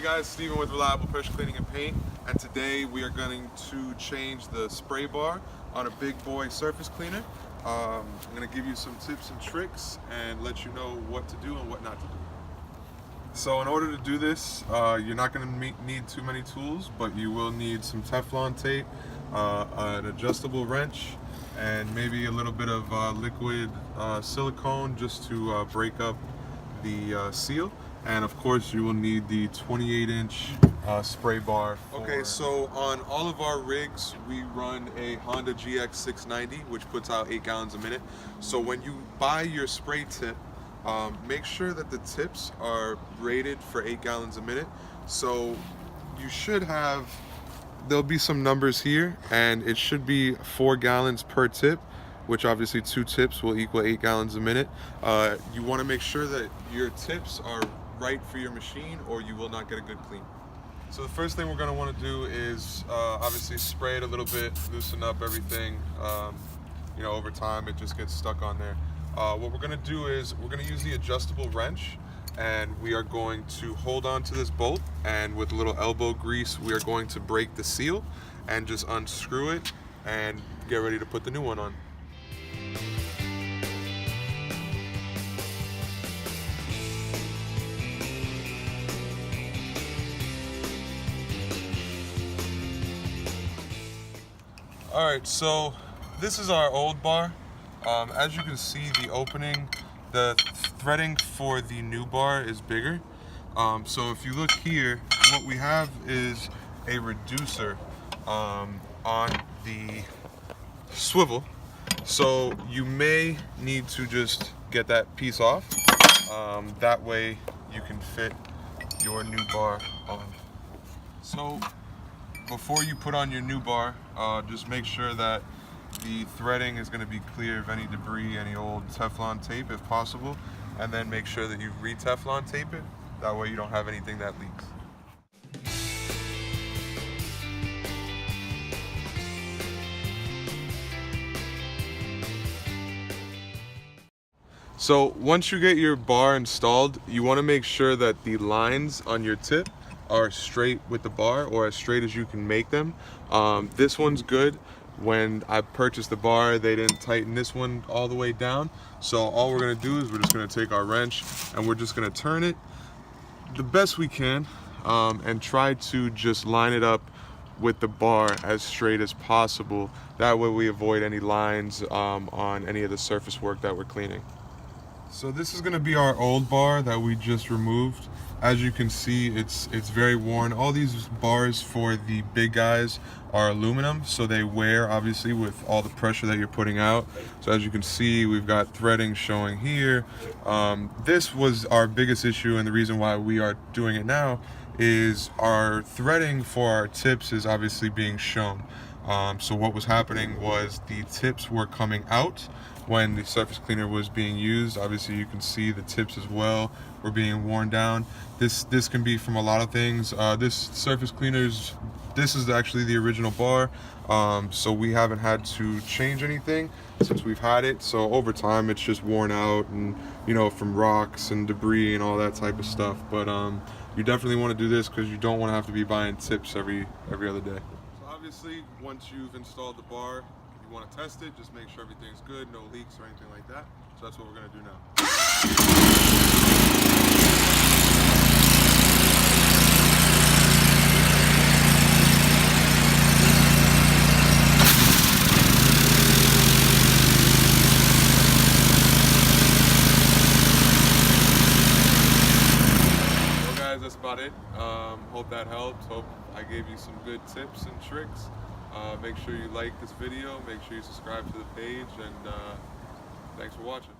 Hey guys, Steven with Reliable Pressure Cleaning and Paint, and today we are going to change the spray bar on a big boy surface cleaner. I'm going to give you some tips and tricks and let you know what to do and what not to do. So in order to do this, you're not going to need too many tools, but you will need some Teflon tape, an adjustable wrench, and maybe a little bit of liquid silicone just to break up the seal. And of course you will need the 28-inch spray bar. Okay, so on all of our rigs we run a Honda GX 690, which puts out 8 gallons a minute. So when you buy your spray tip, make sure that the tips are rated for 8 gallons a minute. So you should have, there'll be some numbers here, and it should be 4 gallons per tip, which obviously 2 tips will equal 8 gallons a minute. You want to make sure that your tips are right for your machine, or you will not get a good clean. So the first thing we're going to want to do is obviously spray it a little bit, loosen up everything. You know, over time it just gets stuck on there. What we're going to do is we're going to use the adjustable wrench, and we are going to hold on to this bolt, and with a little elbow grease we are going to break the seal and just unscrew it and get ready to put the new one on. Alright, so this is our old bar. As you can see, the opening, the threading for the new bar is bigger. So if you look here, what we have is a reducer on the swivel. So you may need to just get that piece off. That way you can fit your new bar on. So before you put on your new bar, just make sure that the threading is going to be clear of any debris, any old Teflon tape if possible, and then make sure that you re-Teflon tape it. That way you don't have anything that leaks. So once you get your bar installed, you want to make sure that the lines on your tip are straight with the bar, or as straight as you can make them. This one's good. When I purchased the bar, they didn't tighten this one all the way down. So all we're gonna do is we're just gonna take our wrench and we're just gonna turn it the best we can, and try to just line it up with the bar as straight as possible. That way we avoid any lines on any of the surface work that we're cleaning. So this is going to be our old bar that we just removed. As you can see, it's very worn. All these bars for the big guys are aluminum, so they wear obviously with all the pressure that you're putting out. So as you can see, we've got threading showing here. This was our biggest issue, and the reason why we are doing it now is our threading for our tips is obviously being shown. So what was happening was the tips were coming out when the surface cleaner was being used. Obviously you can see the tips as well were being worn down. This can be from a lot of things. This surface cleaners, this is actually the original bar, so we haven't had to change anything since we've had it. So over time it's just worn out, and you know, from rocks and debris and all that type of stuff. But you definitely want to do this because you don't want to have to be buying tips every other day. So obviously once you've installed the bar, you want to test it, just make sure everything's good, no leaks or anything like that. So that's what we're going to do now. That's about it. Hope that helped. Hope I gave you some good tips and tricks. Make sure you like this video, make sure you subscribe to the page, and thanks for watching.